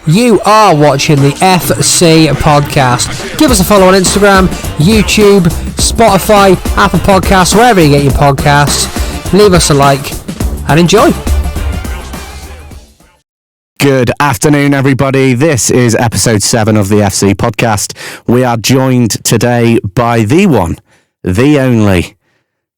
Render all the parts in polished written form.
You are watching the FC podcast. Give us a follow on Instagram, YouTube, Spotify, Apple Podcasts, wherever you get your podcasts. Leave us a like and enjoy. Good afternoon, everybody. This is episode 7 of the FC podcast. We are joined today by the one, the only,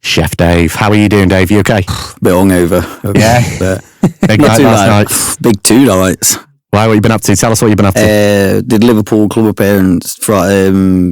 Chef Dave. How are you doing, Dave? You okay? Bit hungover. Yeah. Big night last night. Big 2 nights. Why? What you been up to? Tell us what you've been up to. Did Liverpool club appearance for,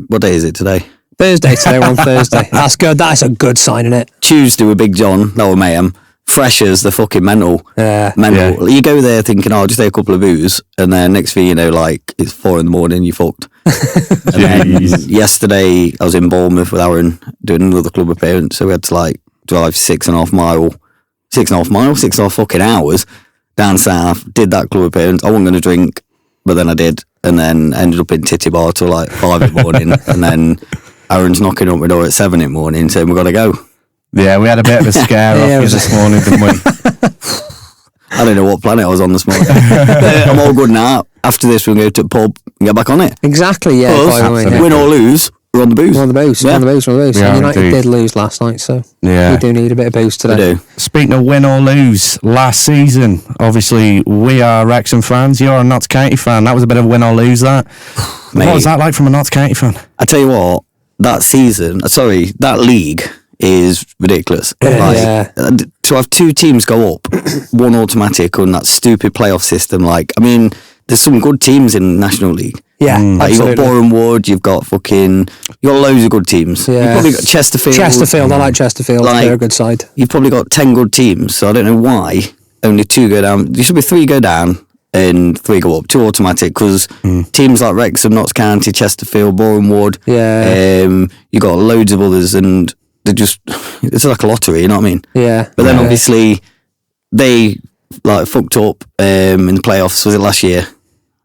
what day is it today? Thursday today, we're on Thursday. That's good. That's a good sign, isn't it? Tuesday with Big John. That was mayhem. Fresh as the fucking mental. Mental. Yeah. You go there thinking, oh, I'll just take a couple of booze, and then next thing you know, like, it's 4 a.m, you fucked. And then yesterday, I was in Bournemouth with Aaron doing another club appearance, so we had to, like, drive 6.5 fucking hours down south, did that club appearance. I wasn't going to drink, but then I did, and then ended up in Titty Bar till, like, 5 in the morning, and then Aaron's knocking on my door at 7 in the morning saying, we've got to go. Yeah, we had a bit of a scare off you this morning, didn't we? I don't know what planet I was on this morning. I'm all good now. After this, we'll go to the pub and get back on it. Exactly, yeah. Win or lose, we're on the booze. We're on the booze. Yeah. On the booze. Yeah, United indeed. did lose last night, so Yeah. we do need a bit of booze today. We do. Speaking of win or lose, last season, obviously, we are Wrexham fans. You're a Notts County fan. That was a bit of a win or lose, that. Mate. What was that like from a Notts County fan? I tell you what, that league is ridiculous. Yeah. To have 2 teams go up, one automatic on that stupid playoff system, like, I mean, there's some good teams in the National League. Yeah, Like, you've got absolutely. Boreham Wood, you've got loads of good teams. Yeah. You've probably got Chesterfield. I like Chesterfield. Like- They're a good side. You've probably got 10 good teams, so I don't know why only 2 go down. There should be 3 go down and 3 go up, 2 automatic, because teams like Wrexham, Notts County, Chesterfield, Boreham Wood, Yeah. you got loads of others, and it's like a lottery, you know what I mean? Yeah. But then Yeah. obviously they like fucked up in the playoffs. Was it last year?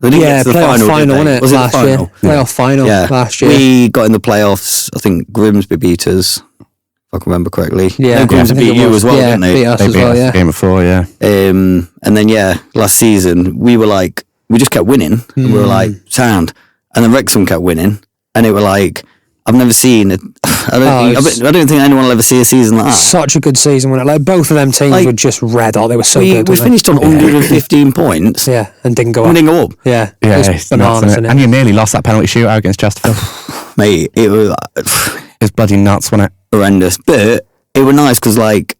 They didn't get to the playoff final, final, did they? wasn't it? Was it Last the final? year. Playoff final last year. We got in the playoffs. I think Grimsby beat us, if I can remember correctly. Yeah, No, Grimsby I think beat it you was. as well, Yeah, didn't they? beat us They as beat well, us yeah. the game before, yeah. And then last season we were like, we just kept winning. And we were like, sound. And then Wrexham kept winning, and it were like, I've never seen it. I don't think anyone will ever see a season like that. Such a good season, wasn't it? Like, both of them teams Like, were just red hot. They were so We good. weren't they? finished on 115 points. Yeah, and didn't go We up. didn't go up. Yeah, Yeah, it was it's bananas, nuts, isn't it? and you nearly lost that penalty shootout against Chesterfield. Mate, it was It's bloody nuts, wasn't it? horrendous. But it was nice because, like,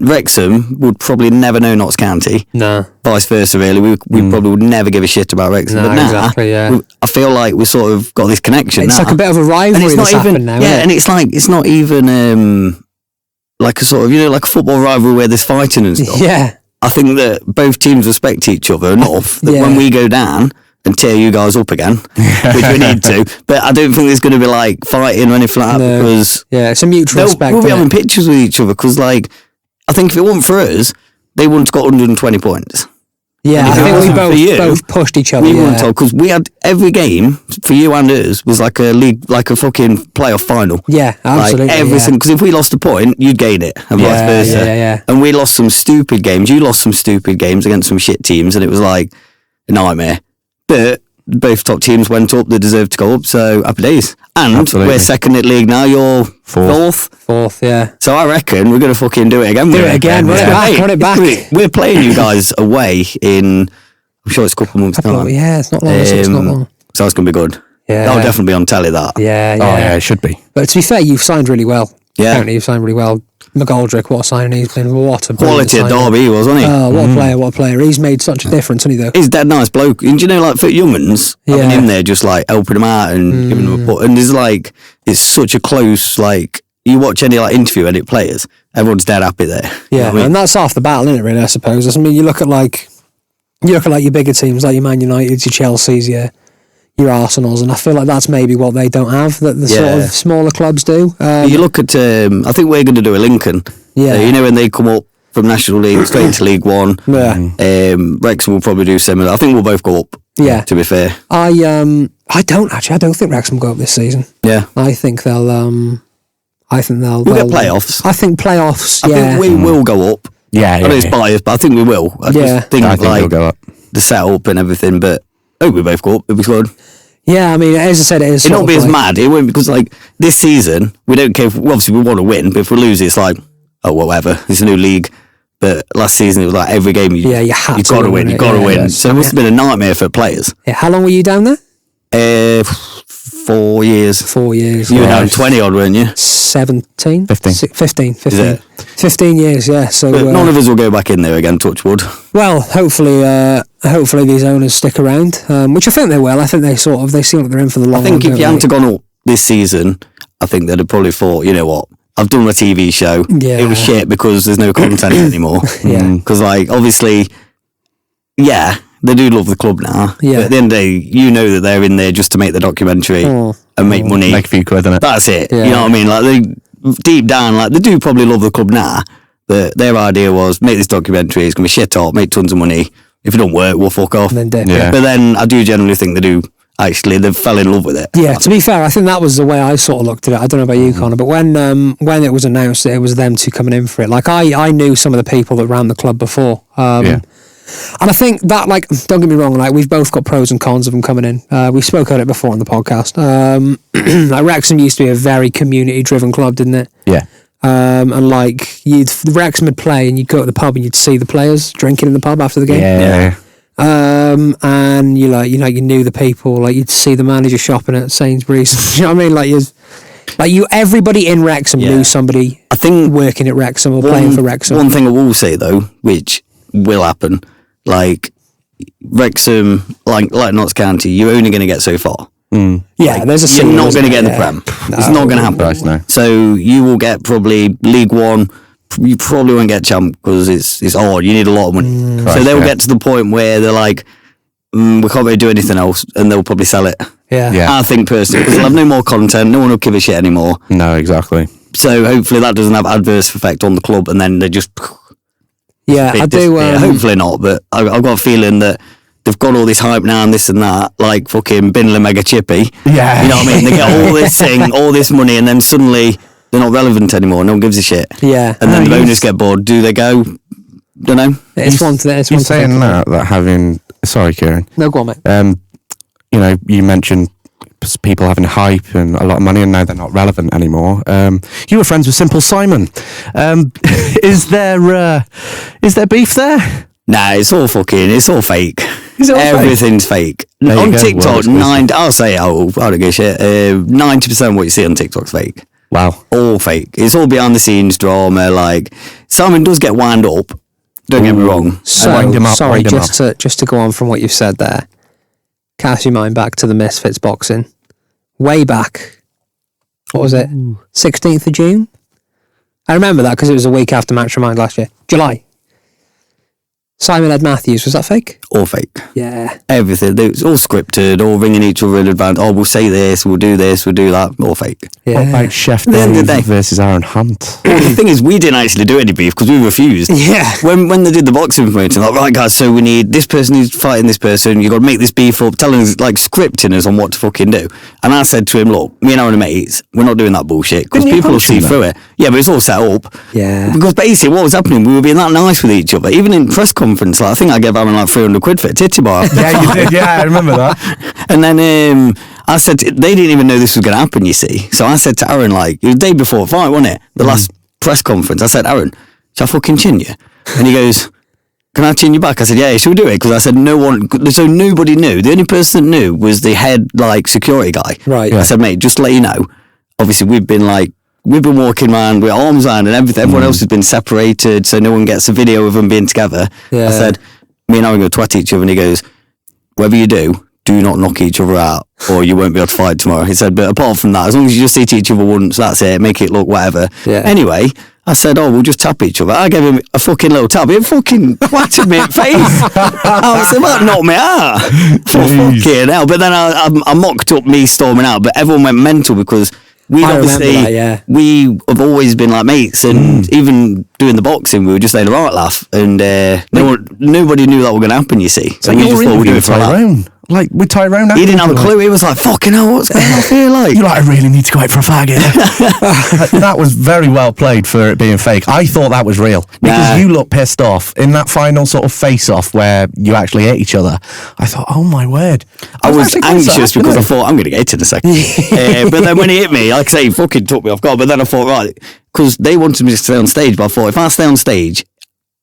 Wrexham would probably never know Notts County. No. Vice versa, really. We probably would never give a shit about Wrexham. No, but now, exactly, yeah. I feel like we sort of got this connection It's now. like a bit of a rivalry and it's that's not happened even, now, yeah, isn't it? and it's like, it's not even like a sort of, like a football rivalry where there's fighting and stuff. Yeah. I think that both teams respect each other enough that when we go down and tear you guys up again, which we need to, but I don't think there's going to be like fighting or anything like that No. because Yeah, it's a mutual respect. we'll be isn't having it? pictures with each other because, like, I think if it wasn't for us, they wouldn't have got 120 points. Yeah, I if it think we wasn't for you, both pushed each other. We Yeah. weren't told because we had every game for you and us was like a league, like a fucking playoff final. Yeah, absolutely. Like everything, because if we lost a point, you'd gain it, and vice Yeah, versa. yeah. And we lost some stupid games. You lost some stupid games against some shit teams, and it was like a nightmare. But both top teams went up; they deserved to go up. So happy days. And Absolutely. we're second in league now. You're fourth. Fourth, yeah. So I reckon we're gonna fucking do it again. Do it again, run it back, run it back. We're playing you guys away in. I'm sure it's a couple of months time. Yeah, it's not long. It's not long. So it's gonna be good. Yeah. That'll definitely be on telly. That. Yeah, Oh, yeah. yeah, it should be. But to be fair, you've signed really well. Yeah. Apparently, you've signed really well. McGoldrick, what a signing he's been. What a Quality of brilliant signing. Derby, he was, wasn't he? Oh, what a player, what a player. He's made such a difference, hasn't he, though? He's a dead nice bloke. And do you know, like, for young'uns, having Yeah. him there just, like, helping him out and giving him a put. And there's, like, it's such a close, like, you watch any, like, interview, any players, everyone's dead happy there. You know Yeah, what I mean? and that's half the battle, isn't it, really, I suppose? I mean, you look at your bigger teams, like your Man Uniteds, your Chelseas, your Arsenals, and I feel like that's maybe what they don't have, that the sort Yeah. of smaller clubs do. You look at, I think we're going to do a Lincoln. Yeah. You know, when they come up from National League straight into League One. Yeah. Wrexham will probably do similar. I think we'll both go up. Yeah. To be fair. I don't think Wrexham will go up this season. Yeah. I think they'll We'll get playoffs. I think playoffs, I yeah. think we will go up. Yeah, I know it's biased, but I think we will. I Yeah. just think, I think like, we'll go up. the setup and everything, but hope we both go up. It'd be good. Yeah, I mean, as I said, it is. It won't be as mad. It won't, because like this season, we don't care. Obviously, we want to win, but if we lose, it's like, oh, whatever. It's a new league. But last season, it was like every game you got to win. You got to win. So it must have been a nightmare for players. Yeah. How long were you down there? 4 years. 4 years. You were down 20 odd, weren't you? 17? 15. 15. Is it? 15 years, yeah. So But none of us will go back in there again, touch wood. Well, hopefully these owners stick around, which I think they will. I think they seem like they're in for the long I think run, if you hadn't gone up this season, I think they'd have probably thought, you know what, I've done my TV show. Yeah. It was shit because there's no content anymore. Yeah. Because, like, obviously, yeah, they do love the club now. Yeah. But at the end of the day, you know that they're in there just to make the documentary and make money. Make a few quid, innit? That's it. Yeah. You know what I mean? Like, they deep down, like, they do probably love the club now. But their idea was, make this documentary, it's going to be shit hot, make tons of money. If it don't work, we'll fuck off. And then dip. Yeah. But then I do generally think they do, actually, they fell in love with it. Yeah, to be fair, I think that was the way I sort of looked at it. I don't know about you, Connor, but when it was announced that it was them two coming in for it, like I knew some of the people that ran the club before. Yeah. And I think that, like, don't get me wrong, like, we've both got pros and cons of them coming in. We spoke about it before on the podcast. Like, Wrexham used to be a very community-driven club, didn't it? Yeah. And like, Wrexham would play, and you'd go to the pub and you'd see the players drinking in the pub after the game. Yeah. And you knew the people, like you'd see the manager shopping at Sainsbury's. You know what I mean? Everybody in Wrexham knew somebody. I think working at Wrexham or playing for Wrexham. One thing I will say though, which will happen, like Wrexham, like Notts County, you're only going to get so far. Yeah, there's a. You're not going to get in the Prem. No, it's not going to happen. Christ, no. So you will get probably League One. You probably won't get champ because it's hard. You need a lot of money. So Christ, they'll yeah. get to the point where they're like, we can't really do anything else, and they'll probably sell it. Yeah. I think personally, because they'll have no more content. No one will give a shit anymore. No, exactly. So hopefully that doesn't have adverse effect on the club, and then they just. Yeah, I do. Hopefully not, but I've got a feeling that they've got all this hype now and this and that, like fucking Binley Mega Chippy. Yeah. You know what I mean? They get all this thing, all this money, and then suddenly they're not relevant anymore. No one gives a shit. Yeah. And then the owners get bored. Do they go? Don't know. It's one to You're saying that having... Sorry, Kieran. No, go on, mate. You mentioned people having hype and a lot of money, and now they're not relevant anymore. You were friends with Simple Simon. Is there beef there? Nah, it's all fake. Is it all Everything's fake. There you On go, TikTok, well, I'll say I don't give a shit. 90% of what you see on TikTok's fake. Wow. All fake. It's all behind the scenes drama. Like Simon does get wound up. Don't get me wrong. So, Wind him up, sorry, wind him just to go on from what you've said there, cast your mind back to the Misfits boxing. Way back, what was it? 16th of June? I remember that because it was a week after Match Remind last year. July. Simon Ed Matthews, was that fake? All fake. Yeah. Everything. It's all scripted, all ringing each other in advance. Oh, we'll say this, we'll do this, we'll do that. All fake. Yeah. What about Chef the end of the Dave day- versus Aaron Hunt? Well, the thing is, we didn't actually do any beef because we refused. Yeah. When they did the boxing promotion, like, right, guys, so we need this person who's fighting this person. You got to make this beef up, telling us, like, scripting us on what to fucking do. And I said to him, look, me and Aaron are mates. We're not doing that bullshit because Didn't you people will punch him see through it. Yeah, but it's all set up. Yeah. Because basically, what was happening, we were being that nice with each other. Even in press conference, like, I think I gave Aaron like 300 quid for a titty bar. Yeah, you did. Yeah, I remember that. And then I said, they didn't even know this was going to happen, you see. So I said to Aaron, like, it was the day before the fight, wasn't it? The last press conference. I said, Aaron, shall I fucking chin you? And he goes, can I chin you back? I said, yeah, she'll do it. Because I said, so nobody knew. The only person that knew was the head, like, security guy. Right. I said, mate, just to let you know, obviously we've been walking around with arms around and everything. Everyone else has been separated, so no one gets a video of them being together. Yeah. I said, me and Aaron go twat each other, and he goes, whatever you do not knock each other out, or you won't be able to fight tomorrow. He said, but apart from that, as long as you just hit each other once, that's it, make it look whatever. Yeah. Anyway, I said, oh, we'll just tap each other. I gave him a fucking little tap. He fucking whacked me in the face. I was like, that knocked me out. Fucking hell. But then I mocked up me storming out, but everyone went mental because we I obviously, remember that, yeah. we have always been like mates, and even doing the boxing, we were just having a right laugh, and nobody knew that was going to happen, you see. So we just thought we'd do it for a laugh. Like with Tyrone. He didn't have a clue. He was like, fucking hell, what's going on here? Like, You're like, I really need to go out for a fag here. That was very well played for it being fake. I thought that was real. Because you looked pissed off in that final sort of face-off where you actually hit each other. I thought, oh my word. I was anxious because I thought, I'm going to get hit in a second. But then when he hit me, like I say, he fucking took me off guard. But then I thought, right, because they wanted me to stay on stage, but I thought, if I stay on stage,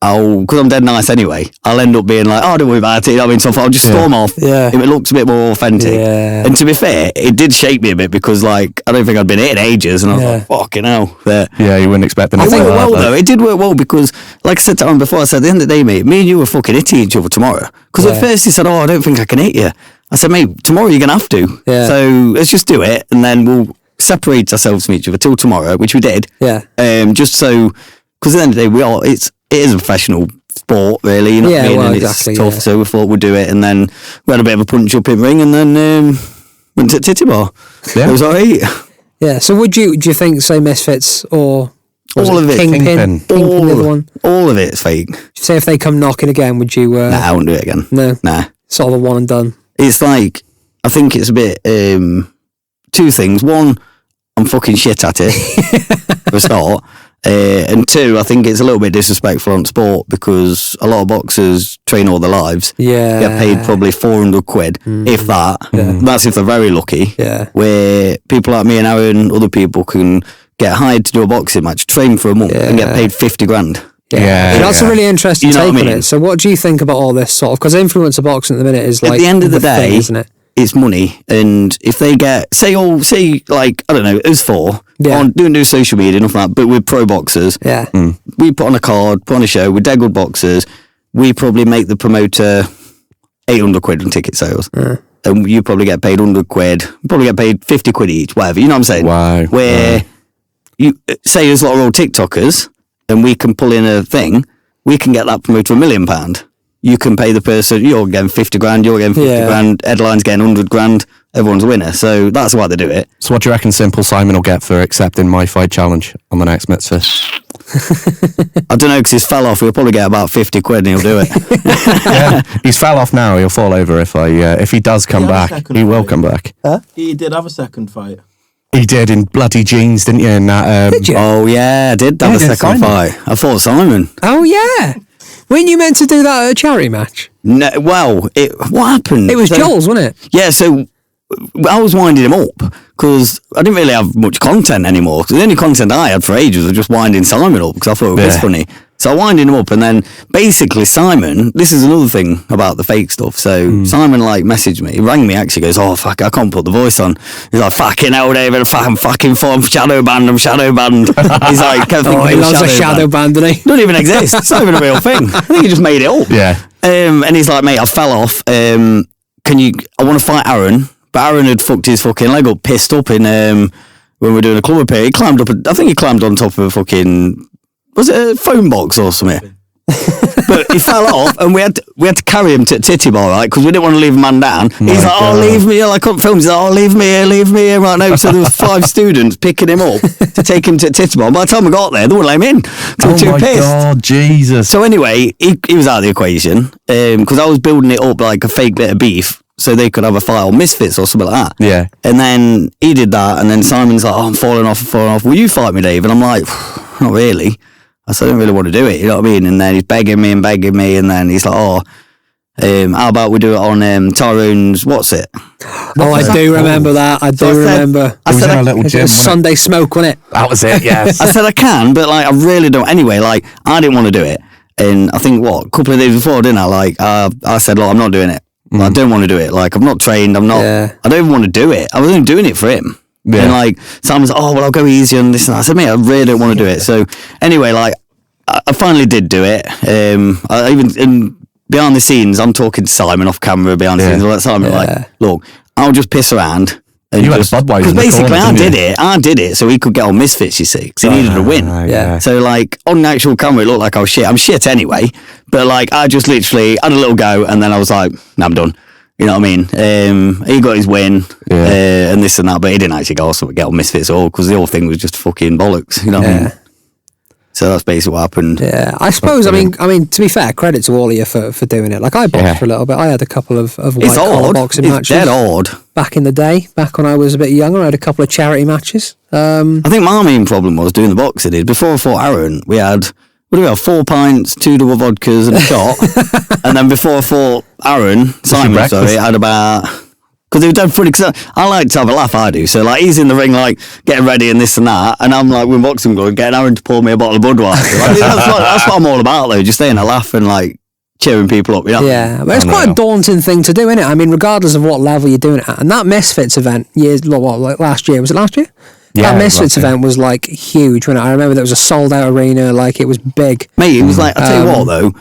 because I'm dead nice anyway, I'll end up being like, oh, don't worry about it. I mean, so I'll just storm off. Yeah. If it looks a bit more authentic. Yeah. And to be fair, it did shake me a bit because, like, I don't think I'd been hit in ages, and I was like, fucking hell. But yeah, you wouldn't expect them. It worked well, though. It did work well because, like I said to him before, I said, at the end of the day, mate, me and you were fucking hitting each other tomorrow. Because at first he said, oh, I don't think I can hit you. I said, mate, tomorrow you're going to have to. Yeah. So let's just do it, and then we'll separate ourselves from each other till tomorrow, which we did. Yeah. Just so, because at the end of the day, it is a professional sport, really. You know what I mean? Well, and exactly, it's tough, so we thought we'd do it, and then we had a bit of a punch up in ring, and then went to Titty Bar. Yeah. It was alright. Yeah. So do you think, say, Misfits or All of it. Kingpin, the other one? All of it's fake. Say if they come knocking again, would you? Nah, I won't do it again. No. Nah. Sort of a one and done. It's like, I think it's a bit, two things. One, I'm fucking shit at it, for a start. And two, I think it's a little bit disrespectful on sport because a lot of boxers train all their lives. Yeah. Get paid probably 400 quid, if that. That's if they're very lucky. Yeah. Where people like me and Aaron, other people can get hired to do a boxing match, train for a month, and get paid 50 grand. Yeah. So that's a really interesting You know take what I on mean? it. So what do you think about all this sort of, because influencer boxing at the minute is like, At the end of the day, thing, isn't it? it's money, and if they get say like I don't know, us four don't do social media, nothing like that, but we're pro boxers. Yeah. We put on a card, put on a show, we're dead good boxers. We probably make the promoter 800 quid on ticket sales. And you probably get paid 100 quid, probably get paid 50 quid each, whatever. You know what I'm saying? Wow. Where you say there's a lot of old TikTokers, and we can pull in a thing, we can get that promoter £1 million. You can pay the person, you're getting 50 grand, you're getting 50 grand, Headline's getting 100 grand, everyone's a winner. So that's why they do it. So what do you reckon Simple Simon will get for accepting my fight challenge on the next mitzvah? I don't know, because he's fell off. He'll probably get about 50 quid and he'll do it. Yeah, he's fell off now. He'll fall over if he does come back. He will come back. He did have a second fight. He did in bloody jeans, didn't you? In that, Did you? Oh, yeah, I did have a second fight. I fought Simon. Oh, yeah. Weren't you meant to do that at a charity match? No, well, what happened? It was Joel's, wasn't it? Yeah, so I was winding him up because I didn't really have much content anymore. The only content I had for ages was just winding Simon up because I thought it was funny. So I winded him up, and then basically Simon, this is another thing about the fake stuff. So Simon messaged me, he rang me actually, goes, oh fuck, I can't put the voice on. He's like, fucking hell, David, I'm fucking form shadow banned. He's like, can't think he loves a shadow band, doesn't he? Doesn't even exist. It's not even a real thing. I think he just made it up. Yeah. And he's like, mate, I fell off. I want to fight Aaron. But Aaron had fucked his fucking leg up, pissed up in when we were doing a club appeal. He climbed up, I think he climbed on top of a fucking, was it a phone box or something? But he fell off, and we had to carry him to Titty Bar, right? Because we didn't want to leave a man down. He's like, oh, leave me here. I couldn't film. He's like, oh, leave me here right now. So there was 5 students picking him up to take him to Titty Bar. By the time we got there, they wouldn't let him in. They were too pissed. God, Jesus. So anyway, he was out of the equation because I was building it up like a fake bit of beef so they could have a fight on Misfits or something like that. Yeah. And then he did that, and then Simon's like, oh, I'm falling off. Will you fight me, Dave? And I'm like, not really. I said, I don't really want to do it, you know what I mean? And then he's begging me, and then he's like, oh, how about we do it on Tyrone's, what's it? Oh, I do remember that. I do remember. I said, in our little gym, It was wasn't Sunday Smoke, wasn't it? That was it, yes. I said I can, but like I really don't. Anyway, like I didn't want to do it, and I think a couple of days before, didn't I? Like I said, look, I'm not doing it. I don't want to do it. Like I'm not trained. I'm not. Yeah. I don't even want to do it. I wasn't doing it for him. Yeah. And like Simon's, oh well, I'll go easy on this. And I said, mate, I really don't want to do it. So anyway, like I finally did do it. I even behind the scenes, I'm talking to Simon off camera behind the scenes. Like Simon, like, look, I'll just piss around. And you had a Budweiser in the basically, corner, I did it so he could get on Misfits, you see, because he needed a win. Yeah. So, like, on the actual camera, it looked like I was shit. I'm shit anyway, but, like, I just literally had a little go, and then I was like, nah, I'm done. You know what I mean? He got his win, and this and that, but he didn't actually get on Misfits at all, because the whole thing was just fucking bollocks, you know what I mean? So that's basically what happened. Yeah, I suppose. I mean, to be fair, credit to all of you for doing it. Like I boxed for a little bit. I had a couple of white collar boxing matches. It's dead odd. Back in the day, back when I was a bit younger, I had a couple of charity matches. I think my main problem was doing the boxing. Is before I fought Aaron, we had 4 pints, 2 double vodkas, and a shot. And then before I fought Simon, I had about. Because it was dead funny, because I like to have a laugh, I do. So, like, he's in the ring, like, getting ready and this and that, and I'm, like, with boxing gloves, getting Aaron to pour me a bottle of Budweiser. Like, that's what I'm all about, though, just staying a laugh and, like, cheering people up, you know? Yeah, but it's quite a daunting thing to do, isn't it? I mean, regardless of what level you're doing it at. And that Misfits event, last year, was it last year? Yeah, that Misfits event was, like, huge. I remember there was a sold-out arena, like, it was big. Mate, it was like, I tell you what, though,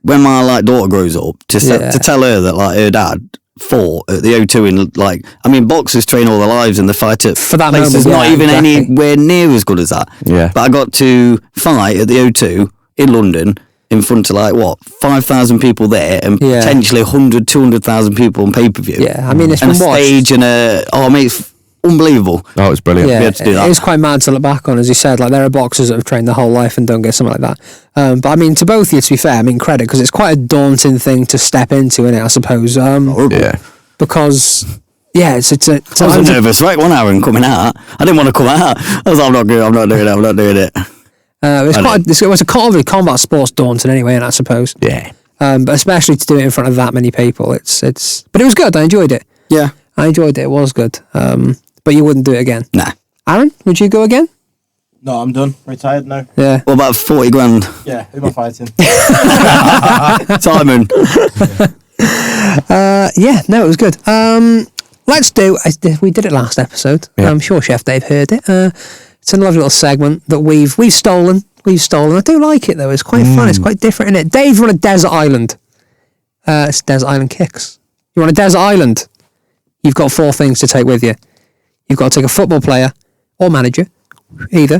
when my, like, daughter grows up, to tell her that, like, her dad fought at the O2 in, like, I mean, boxers train all their lives and they fight at for that places moment, not even anywhere near as good as that. Yeah. But I got to fight at the O2 in London in front of, like, 5,000 people there and potentially 100, 200,000 people on pay-per-view. Yeah, I mean, it's and been a stage and it's unbelievable. Oh, it was brilliant. Yeah, to do that. It was quite mad to look back on, as you said. Like, there are boxers that have trained their whole life and don't get something like that. But I mean, to both of you, to be fair, I mean, credit, because it's quite a daunting thing to step into, isn't it, I suppose? Yeah. Because, yeah, it's I was a nervous wreck 1 hour and coming out. I didn't want to come out. I was like, I'm not doing it. It was a combat sport's daunting anyway, and I suppose. Yeah. But especially to do it in front of that many people, but it was good. I enjoyed it. Yeah. I enjoyed it. It was good. But you wouldn't do it again. Nah. Aaron, would you go again? No, I'm done. Retired now. Yeah. What about 40 grand? Yeah, who am I fighting? Simon. Yeah, no, it was good. Let's do. We did it last episode. Yeah. I'm sure Chef Dave heard it. It's a lovely little segment that we've stolen. I do like it though. It's quite fun. It's quite different, isn't it? Dave, you're on a desert island. It's Desert Island Kicks. You're on a desert island. You've got 4 things to take with you. You've got to take a football player or manager, either.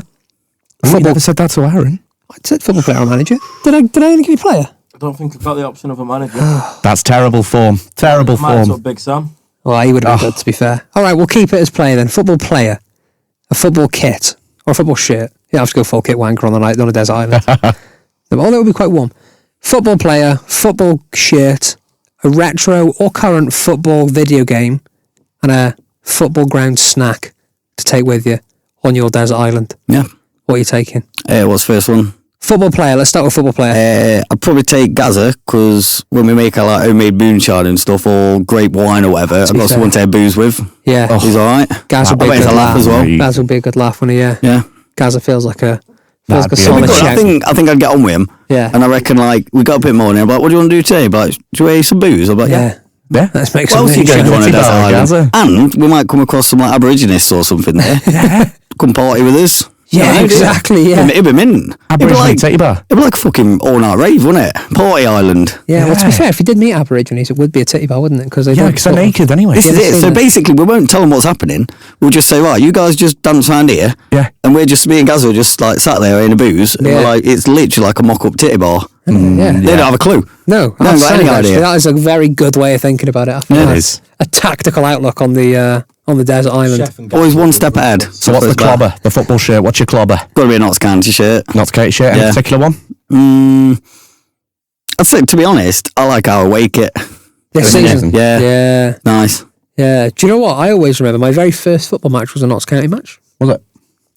You never said that to Aaron. I said football player or manager. Did I only give you player? I don't think I've got the option of a manager. That's terrible form. Terrible Might as well form. Big Sam. Well, he would have been good, to be fair. All right, we'll keep it as player then. Football player, a football kit, or a football shirt. You have to go full kit wanker on the night on a desert island. Although it would be quite warm. Football player, football shirt, a retro or current football video game, and a football ground snack to take with you on your desert island. Yeah. What are you taking? What's the first one? Football player. Let's start with football player. I'd probably take Gaza, because when we make our like homemade moonshine and stuff, or grape wine or whatever, I've got someone to have booze with. Yeah. He's alright. Gaz would be a I bet good it's a laugh as well. Gaz would be a good laugh, wouldn't he? Yeah. Yeah. Gaza feels like a That'd be solid good. shout. I think I'd get on with him. Yeah. And I reckon, like, we got a bit more and I'm like, what do you want to do today? But like, do you have some booze? I'm like, yeah. Yeah. Let's make What some else you going to do on a Titty desert bar, island? Gaza. And we might come across some like aboriginists or something there. Come party with us. Yeah, You know, exactly, yeah. It'd be mint. Aboriginal titty bar. It'd be like a fucking all-night rave, wouldn't it? Party island. Yeah, well, to be Yeah. fair, if you did meet Aborigines, it would be a titty bar, wouldn't it? Because Yeah, because they're naked anyway. This is I've it. seen So that. basically, we won't tell them what's happening. We'll just say, right, you guys just dance around here. Yeah. And we're just, me and Gaz are just like sat there in a booze. And Yeah. we're like, it's literally like a mock-up titty bar. Yeah. They don't have a clue. No, They haven't got any idea. That is a very good way of thinking about it. I think Yeah, it that's a tactical outlook on the desert island. Chef and Always Gaza one would step be ahead. good. So what's the clobber? The football shirt. What's your clobber? Got to be a Notts County shirt. Not Kate shirt. Any Yeah. particular one? I'd say, to be honest, I like our away kit. This Isn't it? season. Yeah. Yeah. Nice. Yeah. Do you know what? I always remember my very first football match was a Notts County match. Was it?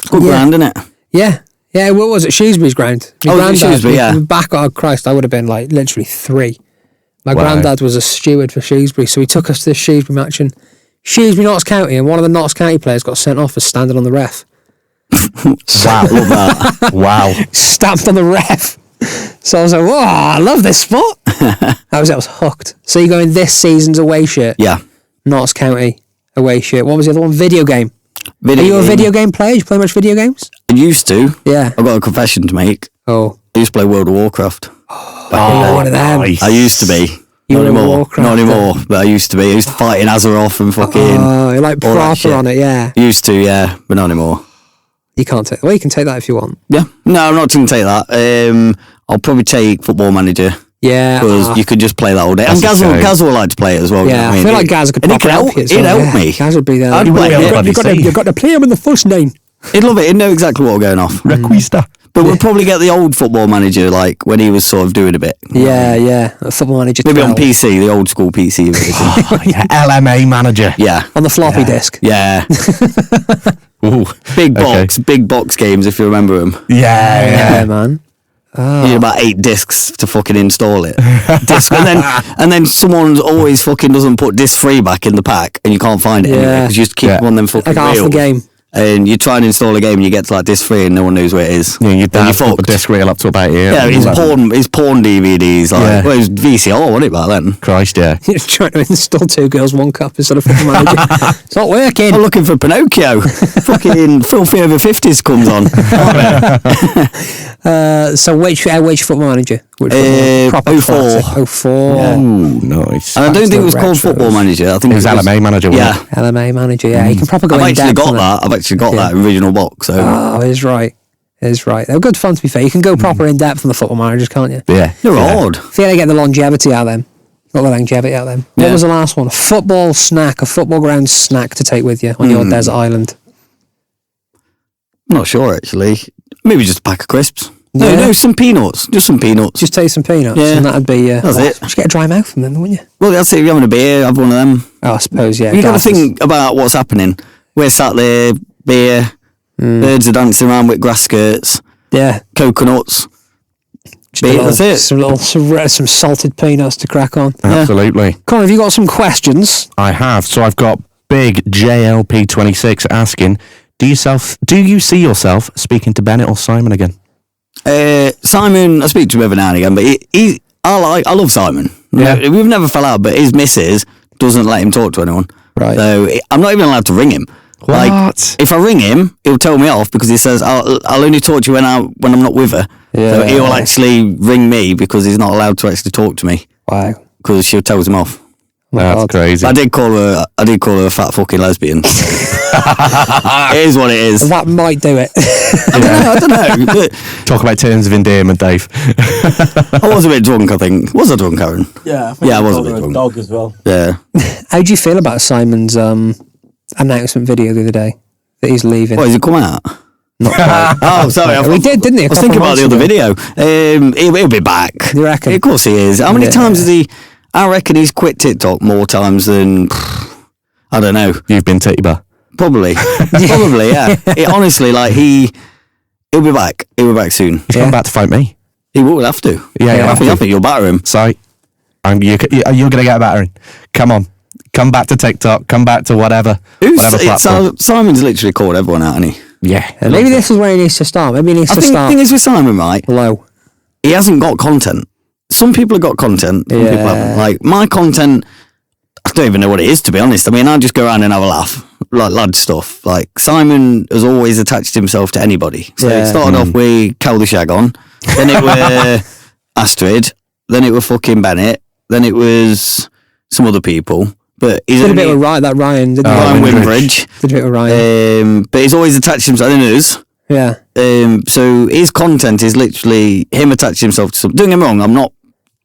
Good Yeah. brand, isn't it? Yeah. Yeah, what was it? Shrewsbury's ground. My Oh, granddad- Shrewsbury, yeah. Back, oh Christ, I would have been like literally 3. My Wow. granddad was a steward for Shrewsbury, so he took us to the Shrewsbury match, and Shrewsbury Notts County, and one of the Notts County players got sent off for standing on the ref. Wow. Love that. Wow. Stamped on the ref. So I was like, whoa, I love this sport. That was it, I was hooked. So you're going this season's away shirt, Yeah. Notts County away shirt. What was the other one? Video game. Video Are you a game. video game player? Do you play much video games? I used to. Yeah. I've got a confession to make. Oh, I used to play World of Warcraft. you're one of them. nice. I used to be. You Not were a anymore. Warcraft Not anymore. But I used to be. I used to fight in Azeroth and fucking. Oh, you're like all that proper shit. on it, yeah. Used to, yeah, but not anymore. You can't take. Well, you can take that if you want. Yeah. No, I'm not going to take that. I'll probably take Football Manager. Yeah. Because you could just play that all day. And That's Gaz will like to play it as well. you know Yeah, what I feel like Gaz could and he proper could help you. He'd help me. Gaz would be there. I'd play be it. able to- You've got to play him in the first name. He'd love it. He'd know exactly what we're going off. Requista. But we'll probably get the old Football Manager, like when he was sort of doing a bit. Yeah. Football Manager. Maybe 12. on PC, the old school PC version. Oh, yeah, LMA Manager. Yeah. On the floppy disk. Yeah. Ooh. Big Okay. big box games, if you remember them. Yeah. Man. You need about 8 discs to fucking install it. and then someone always fucking doesn't put disc 3 back in the pack, and you can't find it anywhere because you just keep one of them fucking Like half the reels. game. And you try and install a game, and you get to like disc 3, and no one knows where it is. Yeah, your And you're dad put the fucked. disc reel up to about here. Yeah, his porn DVDs. Like, Yeah. well, it was VCR, wasn't it, back then? Christ, yeah. You're trying to install 2 Girls, 1 Cup instead of Football Manager. It's not working. I'm looking for Pinocchio. Fucking Filthy Over 50s comes on. So which Football Manager? Which proper 04. classic? 04. Ooh, nice. And I don't think it was called retros. Football Manager. I think It was LMA Manager, wasn't Yeah. it? LMA Manager, yeah. You can proper go I've in actually depth got on it. that. I've actually got that original box. So Oh, he's right. He's right. They're good fun, to be fair. You can go proper in depth on the Football Managers, can't you? Yeah. they're yeah. odd. I feel like get the longevity out of them. Got the longevity out of them. What Yeah. was the last one? A football snack, a football ground snack to take with you on your desert island. I'm not sure actually. Maybe just a pack of crisps. No, Yeah. no, some peanuts. Just some peanuts. Just take some peanuts, Yeah. and that'd be. That's it. Just get a dry mouth from them, wouldn't you? Well, that's it. If you're having a beer, have one of them. Oh, I suppose, yeah. You got to gases. think about what's happening. We're sat there, beer, birds are dancing around with grass skirts, Yeah. coconuts. Just a Beer, little- that's it. Some salted peanuts to crack on. Absolutely. Colin, have you got some questions? I have. So I've got big JLP26 asking, do you see yourself speaking to Bennett or Simon again? Simon, I speak to him every now and again, but I love Simon. Yeah. We've never fell out, but his missus doesn't let him talk to anyone. Right. So I'm not even allowed to ring him. What? Like, if I ring him, he'll tell me off because he says I'll only talk to you when I'm not with her. So Yeah. he'll actually ring me because he's not allowed to actually talk to me Wow. because she tells him off. That's God. crazy. I did call her a fat fucking lesbian. It is what it is. That might do it. I don't know. But Talk about terms of endearment, Dave. I was a bit drunk, I think. Was I drunk, Aaron? Yeah, I think Yeah, I you was a called bit her drunk. dog as well. Yeah. How do you feel about Simon's announcement video the other day that he's leaving? What, has it come out? Oh, sorry. He did, didn't he? I was thinking about the other video. He'll be back. You reckon? Of course he is. How many Yeah. times has he... I reckon he's quit TikTok more times than... I don't know. You've been Titty Probably. Probably, yeah. Honestly, like, he'll be back. He'll be back soon. He's come back to fight me. He will have to. Yeah, he'll I have think, to. I think you'll batter him. So, you're going to get a battering. Come on. Come back to TikTok. Come back to whatever platform. Simon's literally called everyone out, hasn't he? Yeah. Maybe this is where he needs to start. Maybe he needs I to think the start thing is with Simon, right? low. He hasn't got content. Some people have got content. Some people haven't. Like, my content, I don't even know what it is, to be honest. I mean, I just go around and have a laugh. Like lad stuff. Like, Simon has always attached himself to anybody. So Yeah. it started off with Cal the Shag on. Then it were Astrid. Then it were fucking Bennett. Then it was some other people. But he's Did a only bit with that Ryan, didn't he? Ryan Windridge. Windridge. Did a bit with Ryan. But he's always attached himself to us. Yeah. So his content is literally him attaching himself to something. Don't get me wrong, I'm not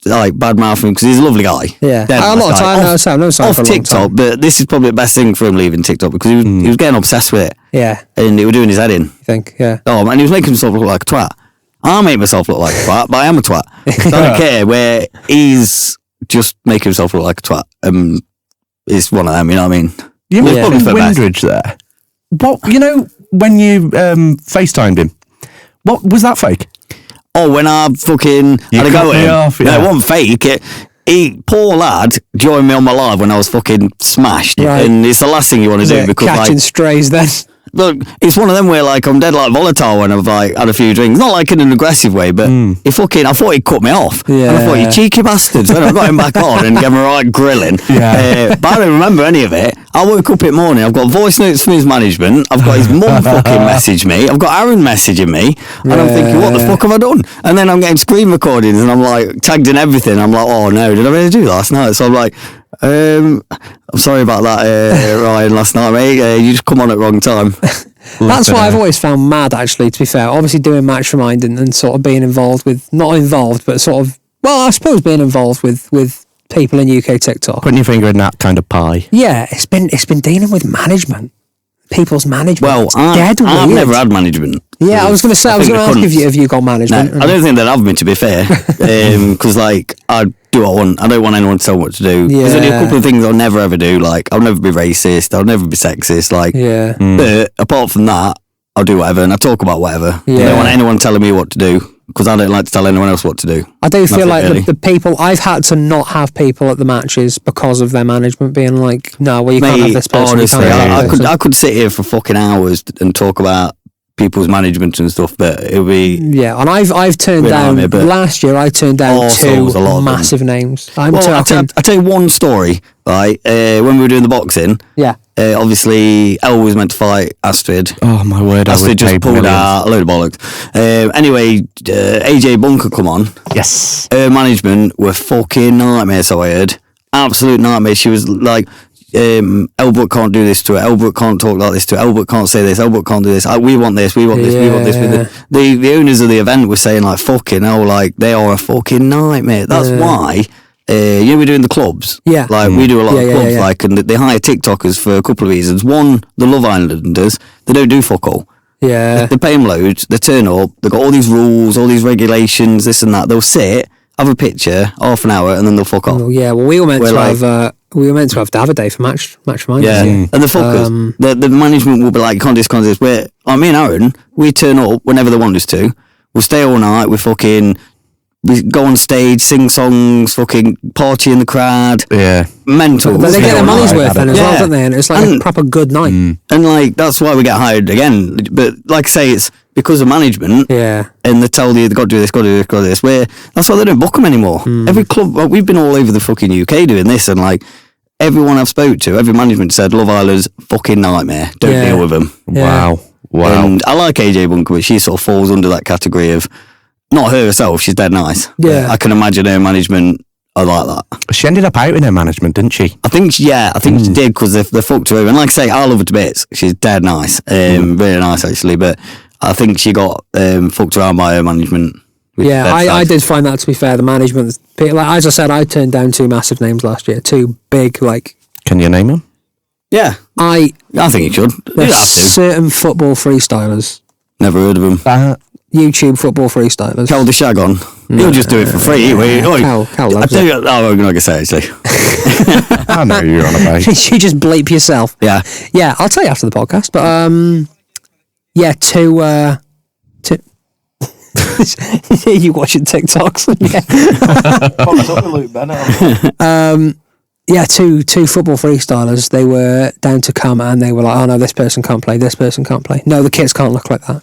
like bad mouthing him because he's a lovely guy. Yeah. Dead A lot nice of guy. time, no, Sam, no Sam Off for a long TikTok, time. but this is probably the best thing for him leaving TikTok because he was getting obsessed with it Yeah, and it was doing his head in. I think, yeah. Oh man, he was making himself look like a twat. I make myself look like a twat, but I am a twat. So I don't care where he's just making himself look like a twat. It's one of them, you know what I mean? You It's mentioned probably for the best. Windridge there. What, when you FaceTimed him, what was that fake? Oh, when I fucking had a cut go me at him. off, No, yeah. it wasn't fake. Poor lad joined me on my live when I was fucking smashed. Right. And it's the last thing you want to do because Catching like, strays then. look, it's one of them where like I'm dead like volatile when I've like had a few drinks. Not like in an aggressive way, but I thought he'd cut me off. And I thought, Yeah. you cheeky bastards. Then I got him back on and gave him a right grilling. Yeah. But I don't remember any of it. I woke up in the morning, I've got voice notes from his management, I've got his mum fucking message me, I've got Aaron messaging me, and I'm thinking, what the fuck have I done? And then I'm getting screen recordings and I'm like tagged in everything. I'm like, oh no, did I really do that last night? So I'm like, I'm sorry about that, Ryan, last night, mate. You just come on at the wrong time. That's what I've always found mad, actually, to be fair. Obviously doing Match Remind and sort of being involved with, not involved, but sort of, well, I suppose being involved with people in UK TikTok. Putting your finger in that kind of pie. Yeah, it's been dealing with management. People's management. Well, It's I've dead weird. never had management. Yeah, I was going to say, I was think going to they ask if you got management. I don't think they'd have me, to be fair, because like I do what I want. I don't want anyone to tell me what to do. There's only a couple of things I'll never ever do. Like I'll never be racist. I'll never be sexist. Like, Yeah. But apart from that, I'll do whatever and I talk about whatever. I Yeah. don't want anyone telling me what to do because I don't like to tell anyone else what to do. I do feel Nothing like really. the people, I've had to not have people at the matches because of their management being like, no, well, you can't have Mate, this person. you honestly, can't have I that could person. I could sit here for fucking hours and talk about people's management and stuff, but it would be Yeah, and I've turned Rely on down, me, but- last year I turned down Arseholes, a lot two of them. massive names. I'm Well, I'll talking, tell you one story, right? When we were doing the boxing, yeah. obviously Elle was meant to fight Astrid. Oh my word! I Astrid would just pay pulled millions. out a load of bollocks. Anyway, AJ Bunker come on. Yes. Her management were fucking nightmares, so I heard. Absolute nightmare. She was like, Elbrook can't do this to her. Elbrook can't talk like this to her. Elbrook can't say this. Elbrook can't do this. We want this. We want this. We want this. The owners of the event were saying like, fucking hell, like they are a fucking nightmare. That's why. We're doing the clubs. Yeah. Like we do a lot of Yeah, clubs. yeah. Like, and they hire TikTokers for a couple of reasons. One, the Love Islanders, they don't do fuck all. Yeah. They pay them loads. They turn up. They've got all these rules, all these regulations, this and that. They'll sit, have a picture, half an hour, and then they'll fuck off. Well, yeah, well, we were meant We're to like- have Davide for match Minders. Yeah, and the fuckers, the management will be like, can't do this, can't do this. We're, like me and Aaron, we turn up whenever they want us to. We'll stay all night. We go on stage, sing songs, fucking party in the crowd. Yeah. Mental. But they get their All money's night. worth then as well, Yeah. don't they? And it's like a And- proper good night. And like that's why we get hired again. But like I say, it's because of management. Yeah. And they tell you they've got to do this, got to do this, got to do this. That's why they don't book them anymore. Every club, well, we've been all over the fucking UK doing this, and like everyone I've spoke to, every management said Love Island's fucking nightmare. Don't Yeah. deal with them. Yeah. Wow. And I like AJ Bunker, but she sort of falls under that category of not her herself. She's dead nice. Yeah. I can imagine her management are like that. She ended up out in her management, didn't she? I think she did because they fucked her over. And like I say, I love her to bits. She's dead nice, really nice actually. But I think she got fucked around by her management. which is Yeah, dead I sad. did find that to be fair. The management, like, as I said, I turned down two massive names last year. Two big, like, Can you name them? Yeah, I think you should. You there's have to. certain football freestylers, Never heard of him. YouTube football freestylers. Cal the Shag on. He'll just do it for free. Cal I loves tell you, I'm not gonna say it, actually. I know who you're on about. you just bleep yourself. Yeah. Yeah, I'll tell you after the podcast. But yeah, two. You watching TikToks? Yeah. What's up with Luke Bennett? Yeah, two football freestylers. They were down to come and they were like, "Oh no, this person can't play. This person can't play. No, the kits can't look like that.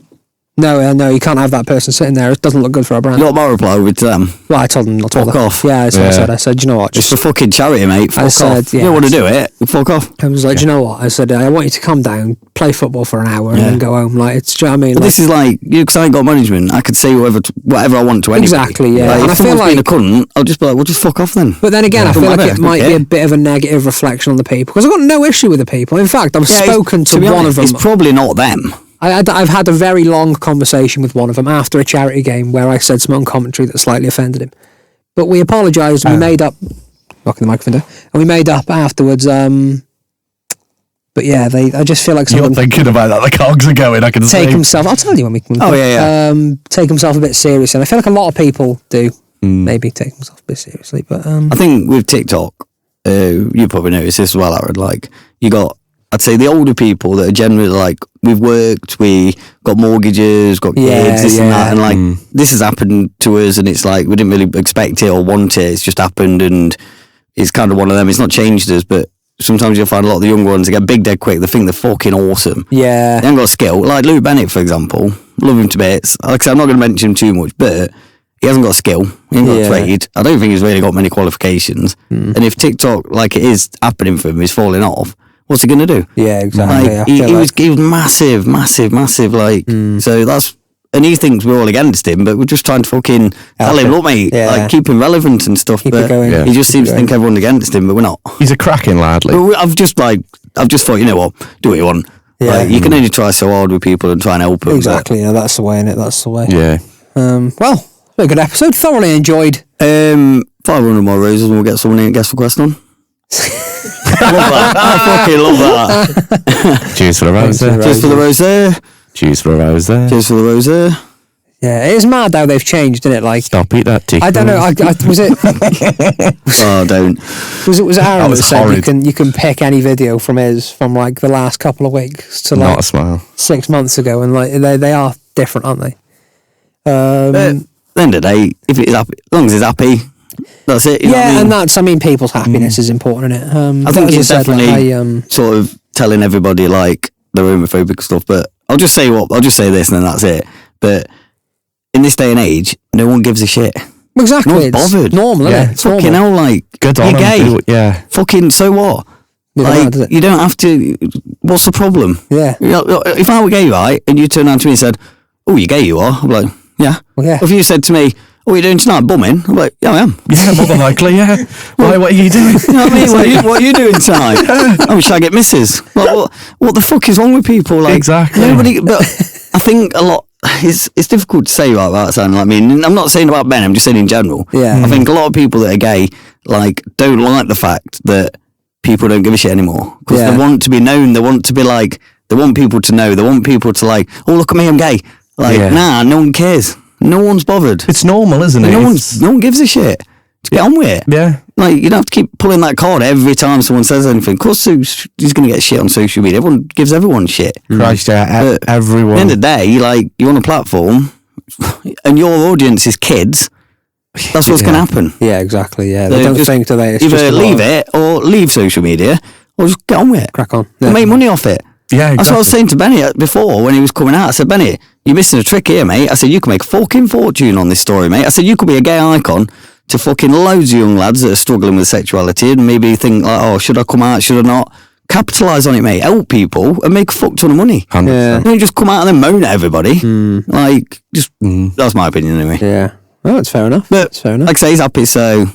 No, you can't have that person sitting there. It doesn't look good for our brand." You know what my reply would be to them? Well, I told them not to. Fuck off. Yeah, that's what I Yeah. said. I said, "Do you know what? It's Just for fucking charity, mate. Fuck said, off. yeah. You don't want to do it? Fuck off. I was like, "Do you know what?" I said, "I want you to come down, play football for an hour, and then go home." Like, it's, do you know what I mean? But Like, this is like, because I ain't got management, I could say whatever I want to anybody. Exactly, yeah. Like, And if I feel someone's being a like- cunt, I'll just be like, well, just fuck off then. but then again, I Doesn't feel like matter, it I don't might be care. a bit of a negative reflection on the people because I've got no issue with the people. In fact, I've Yeah, spoken to be one honest, of them. It's probably not them. I've had a very long conversation with one of them after a charity game where I said something on commentary that slightly offended him. But we apologised and we made up. Knocking the microphone down. And we made up afterwards. But yeah, I just feel like You're someone thinking about that. The cogs are going. I can take see. himself. I'll tell you when we can. Oh, yeah. Take himself a bit seriously. And I feel like a lot of people do maybe take themselves a bit seriously. But I think with TikTok, you probably noticed this as well, Aaron. Like, you got, I'd say the older people that are generally like, we've worked, we got mortgages, got kids, Yeah, this and yeah. that. And like, this has happened to us and it's like, we didn't really expect it or want it. It's just happened and it's kind of one of them. It's not changed us, but sometimes you'll find a lot of the young ones, they get big dead quick. They think they're fucking awesome. yeah, They haven't got skill. Like Luke Bennett, for example. Love him to bits. Like I said, I'm not going to mention him too much, but he hasn't got skill. He ain't got Yeah. trade. I don't think he's really got many qualifications. And if TikTok, like it is happening for him, is falling off, what's he going to do? yeah, exactly. I Like, feel he like- was massive. Like, so that's, and he thinks we're all against him, but we're just trying to fucking tell him, him. look, mate, Yeah. like keep him relevant and stuff. Keep but it going. Yeah. he just seems Keep to it think going. everyone's against him, but we're not. He's a cracking lad. Like. But I've just thought, you know what, do what you want. Yeah. Like, you can only try so hard with people and try and help them. Exactly. Yeah, that's the way, innit? That's the way. Yeah. Well, a good episode. Thoroughly enjoyed. 500 more roses and we'll get someone in guest request on. Love that. I fucking love that. Cheers for the rose. Just for the rose there. Cheers for a rose there. Cheers for the rose there. Yeah, it's mad how they've changed, isn't it? Like, Stop, eat that tea. I don't know. Was it Oh, don't. was it Aaron that was said horrid. you can pick any video from like the last couple of weeks to Not like a smile. 6 months ago, and like they are different, aren't they? At the end of the day, if it's happy, as long as he's happy, that's it. You know what I mean? and that's people's happiness is important, isn't it? I think as it's I said, like, definitely sort of telling everybody like the homophobic stuff. But I'll just say this, and then that's it. But in this day and age, no one gives a shit. exactly. No one's It's bothered. normal, isn't Yeah. it? It's Fucking normal. hell, like Good on you're them. gay. Do it, yeah. Fucking so what? Doesn't Like matter, does it? you don't have to. What's the problem? Yeah. You know, if I were gay, right, and you turned around to me and said, "Oh, you're gay, you are," I'm like, "Yeah." Well, yeah. If you said to me, "Oh, you're doing tonight, bumming," I'm like, "Yeah, I am." Yeah, more than likely, yeah. Why, what are you doing? You know what I mean? What are you doing tonight? I'm sure I get misses. Like, what the fuck is wong with people? Like, Exactly. Nobody. But I think a lot. It's difficult to say like that. Sounding like me. And I'm not saying about Ben. I'm just saying in general. Yeah. I think a lot of people that are gay like don't like the fact that people don't give a shit anymore because Yeah. they want to be known. They want to be like. They want people to know. They want people to like. Oh, look at me, I'm gay. Like, Yeah. nah, no one cares. No one's bothered. It's normal, isn't it? No It's- one gives a shit. Just get on with it. Yeah. Like, you don't have to keep pulling that card every time someone says anything. Of course, he's going to get shit on social media. Everyone gives everyone shit. Christ, yeah. But Everyone. At the end of the day, like, you're on a platform and your audience is kids. That's what's going to happen. Yeah, exactly. Yeah, So they don't just think, do they? It's either just a lot leave of it or leave social media or just get on with it. crack on. And make money off it. Yeah, That's what I was exactly. saying to Benny before when he was coming out. I said, Benny, you're missing a trick here, mate. I said, you can make a fucking fortune on this story, mate. I said, you could be a gay icon to fucking loads of young lads that are struggling with sexuality and maybe think like, oh, should I come out, should I not? Capitalise on it, mate. Help people and make a fuck ton of money. 100%. Don't just come out and then moan at everybody. Like, just, that's my opinion anyway. Yeah. Well, that's fair enough. But, That's fair enough. like I say, he's happy, so,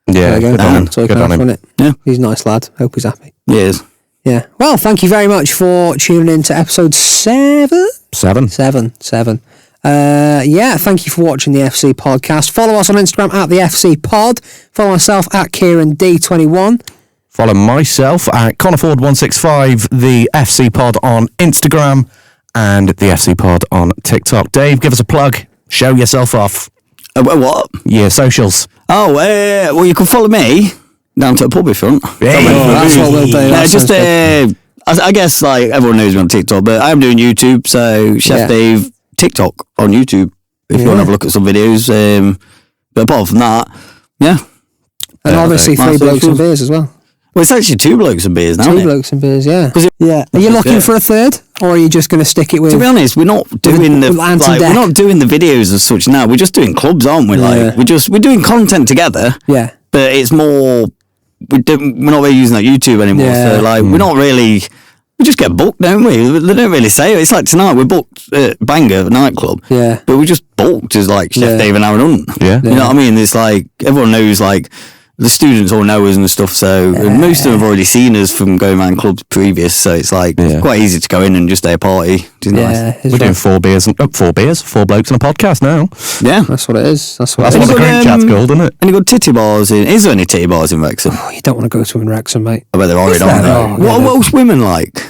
Yeah, There you go. good on him. That's all you Good can on ask for, him. innit? yeah, He's a nice lad. Hope he's happy. he is. Yeah. Well, thank you very much for tuning in to episode 7. 7. 7. Yeah, thank you for watching the FC podcast. Follow us on Instagram at the FC pod. Follow myself at KieranD21. Follow myself at Connorford165, the FC Pod on Instagram, and the FC Pod on TikTok. Dave, give us a plug. Show yourself off. What? Yeah, socials. Oh, well, you can follow me down to a pub if you want. That's what we'll do. No, That just sounds good. I guess like everyone knows me on TikTok, but I am doing YouTube, so Chef Yeah. Dave TikTok on YouTube if you want to have a look at some videos. But apart from that, yeah. And obviously my 3 blokes socials. and beers as well. Well, it's actually 2 blokes and beers now. 2 isn't it? blokes and beers, yeah. 'Cause it- Yeah. Are you looking Yeah. for a third? Or are you just going to stick it with... To be honest, we're not doing the with Anton like, Deck. we're not doing the videos as such now. We're just doing clubs, aren't we? Like Yeah. we're doing content together, Yeah. but it's more we're not really using that YouTube anymore. Yeah. So like we're not really. We just get booked, don't we? They don't really say it. It's like tonight we're booked at Bangor nightclub. Yeah. But we just booked as like Chef Yeah. Dave and Aaron Hunt. Yeah. You know what I mean? It's like everyone knows like the students all know us and stuff. So and most of them have already seen us from going around clubs previous. So it's like Yeah. it's quite easy to go in and just day a party. Which is nice. Yeah. We're doing 4 beers, 4 blokes and a podcast now. Yeah. That's what it is. That's what That's it what is. the good, group chat's called, isn't it? Any good titty bars in? Is there any titty bars in Wrexham? Oh, you don't want to go to in Wrexham, mate. I bet there are, there? aren't there? Oh, What yeah, are Welsh women like?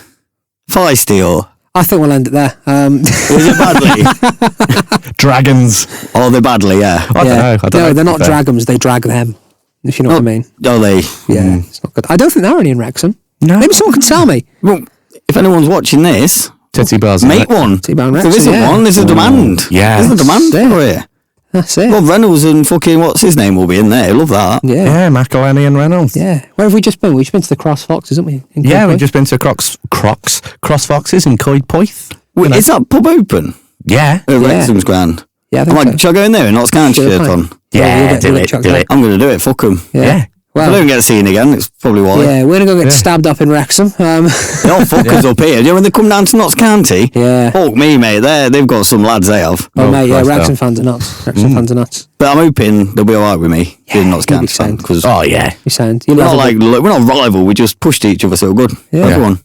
Feisty or I think we'll end it there. is it badly? Dragons. Oh, they're badly, yeah. I don't know. I don't know, no, to they're be not fair. dragons. They drag them. If you know what I mean. Oh, they. Yeah, it's not good. I don't think there are any in Wrexham. No. Maybe someone can tell me. Well, if anyone's watching this, Titty bars. make one. Titty bar in If there Wrexham, isn't yeah. one, there's a demand. yes. There's a demand Yeah. for it. That's it. Rob Reynolds and fucking what's his name will be in there. Love that. yeah. Yeah, McElhenney and Reynolds. Yeah. Where have we just been? We've just been to the Cross Foxes, haven't we? In Yeah, Coedpoeth? we've just been to Cross Foxes in Coedpoeth. Wait, is that pub open? Yeah. At Wrexham's Grand. Yeah, I I'm think like, so. shall I go in there and not scan Sure, shirt fine. on? Yeah, we'll do get it, chucked do out. it. I'm going to do it. Fuck them. Yeah. If I Well, don't get seen again, it's probably why. yeah, we're going to go get Yeah. stabbed up in Wrexham. They all fuckers up here. You know when they come down to Notts County? Yeah. Fuck me, mate. They've got some lads they have. Oh, mate, yeah, Christ, Wrexham no. fans are nuts. Wrexham fans are nuts. But I'm hoping they'll be alright with me being Notts you'll be County fan sound. because Oh, yeah. You sound. You we're not love like we're not rival. We just pushed each other so good. Yeah. Everyone.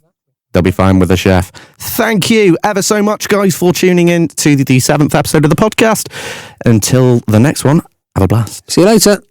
They'll be fine with the chef. Thank you ever so much, guys, for tuning in to the 7th episode of the podcast. Until the next one, have a blast. See you later.